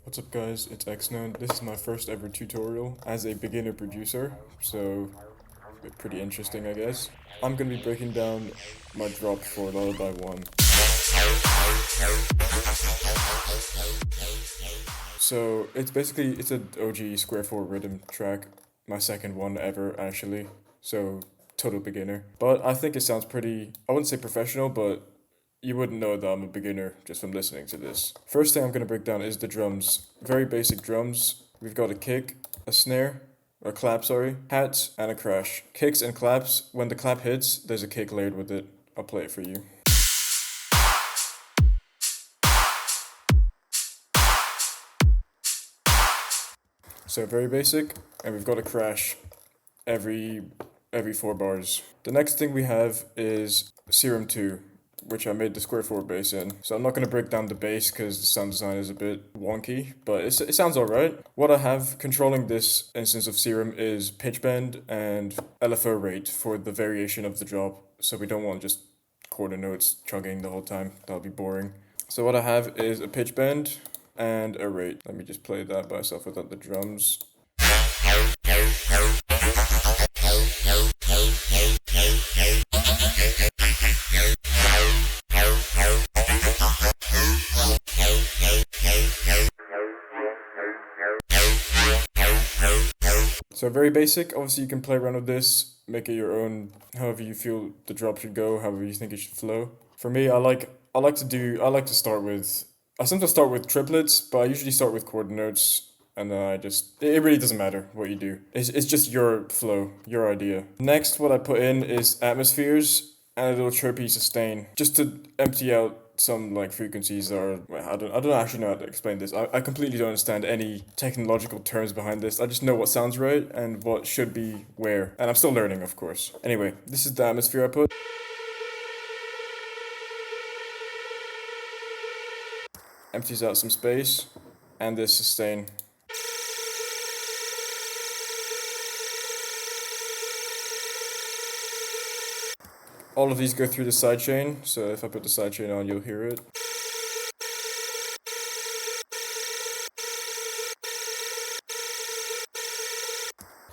What's up guys, it's XKNOWN. This is my first ever tutorial as a beginner producer, so pretty interesting I guess. I'm gonna be breaking down my drop for LULLABY1. So it's an OG square 4 rhythm track, my second one ever actually, so total beginner. But I think it sounds pretty, I wouldn't say professional, but you wouldn't know that I'm a beginner just from listening to this. First thing I'm going to break down is the drums. Very basic drums. We've got a kick, a snare, or clap, sorry, hats, and a crash. Kicks and claps, when the clap hits, there's a kick layered with it. I'll play it for you. So very basic, and we've got a crash every 4 bars. The next thing we have is Serum 2. Which I made the square 4 bass in. So I'm not going to break down the bass because the sound design is a bit wonky, but it sounds alright. What I have controlling this instance of Serum is pitch bend and LFO rate for the variation of the drop. So we don't want just quarter notes chugging the whole time. That'll be boring. So what I have is a pitch bend and a rate. Let me just play that by itself without the drums. So very basic, obviously you can play around with this, make it your own, however you feel the drop should go, however you think it should flow. For me, I like to start with, I sometimes start with triplets, but I usually start with quarter notes, and then it really doesn't matter what you do. It's just your flow, your idea. Next, what I put in is atmospheres and a little chirpy sustain, just to empty out some like frequencies that are, I don't actually know how to explain this. I completely don't understand any technological terms behind this. I just know what sounds right and what should be where. And I'm still learning, of course. Anyway, this is the atmosphere I put. Empties out some space. And this sustain. All of these go through the sidechain, so if I put the sidechain on, you'll hear it.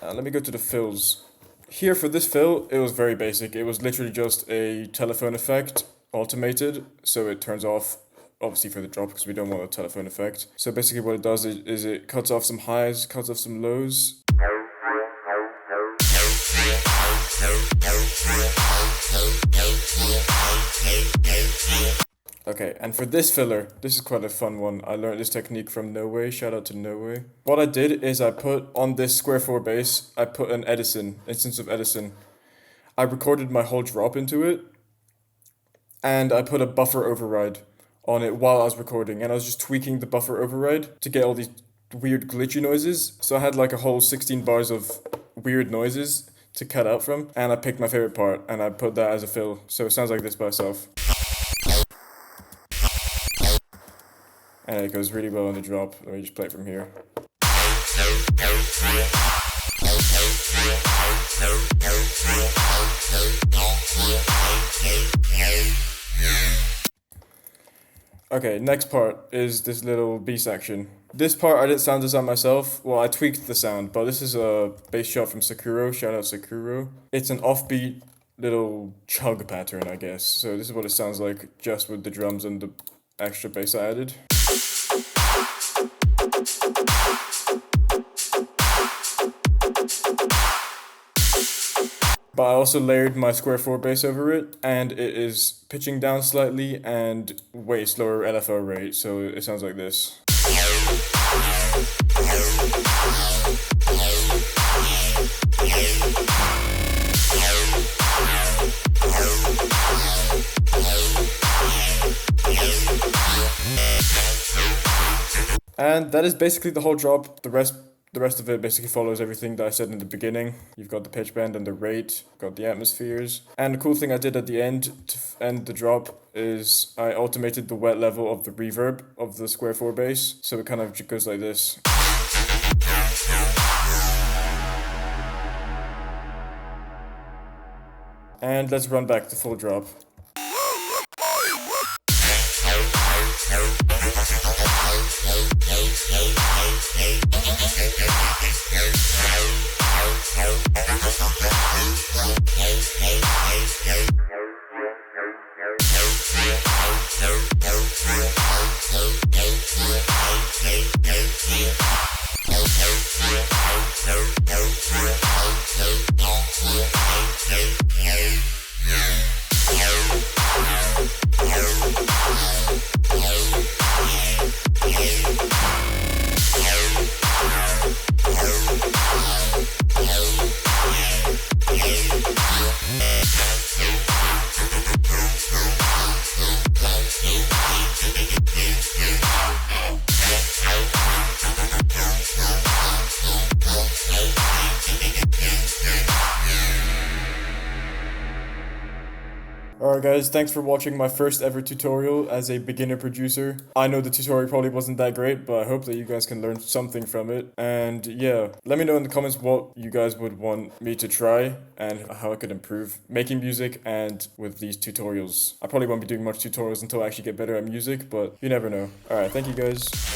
Let me go to the fills. Here for this fill, it was very basic. It was literally just a telephone effect, automated, so it turns off, obviously for the drop, because we don't want a telephone effect. So basically what it does is it cuts off some highs, cuts off some lows. Okay, and for this filler, this is quite a fun one. I learned this technique from No Way, shout out to No Way. What I did is I put on this square 4 bass, I put an instance of Edison. I recorded my whole drop into it, and I put a buffer override on it while I was recording, and I was just tweaking the buffer override to get all these weird glitchy noises. So I had like a whole 16 bars of weird noises to cut out from, and I picked my favorite part, and I put that as a fill, so it sounds like this by itself. And it goes really well on the drop. Let me just play it from here. Okay, next part is this little B section. This part I didn't sound design myself. Well, I tweaked the sound, but this is a bass shot from Sakuro. Shout out Sakuro. It's an offbeat little chug pattern, I guess. So this is what it sounds like just with the drums and the extra bass I added. But I also layered my square 4 bass over it, and it is pitching down slightly and way slower LFO rate, so it sounds like this. And that is basically the whole drop. The rest of it basically follows everything that I said in the beginning. You've got the pitch bend and the rate, got the atmospheres. And the cool thing I did at the end to end the drop is I automated the wet level of the reverb of the square 4 bass. So it kind of goes like this. And let's run back to full drop. Alright guys, thanks for watching my first ever tutorial as a beginner producer. I know the tutorial probably wasn't that great, but I hope that you guys can learn something from it. And yeah, let me know in the comments what you guys would want me to try and how I could improve making music and with these tutorials. I probably won't be doing much tutorials until I actually get better at music, but you never know. Alright, thank you guys.